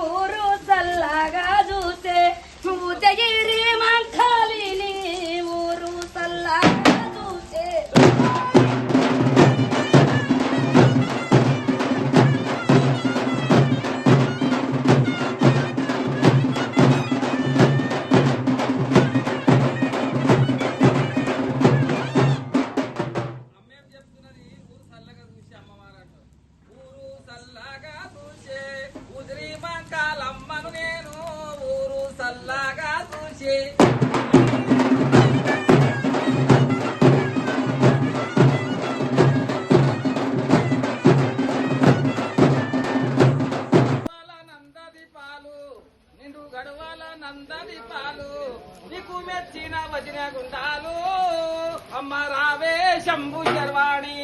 ఊరు చల్లగా చూసే ఉదగిరి మంకాలిని ఊరు చల్లగా చూసే కాలమ్మను నేను ఊరు సల్లాగా చూసి నందది పాలు నిండు గడవాల నందది పాలు నీకు మెచ్చిన వదిన గుండాలు అమ్మ రావే శంభు శర్వాణి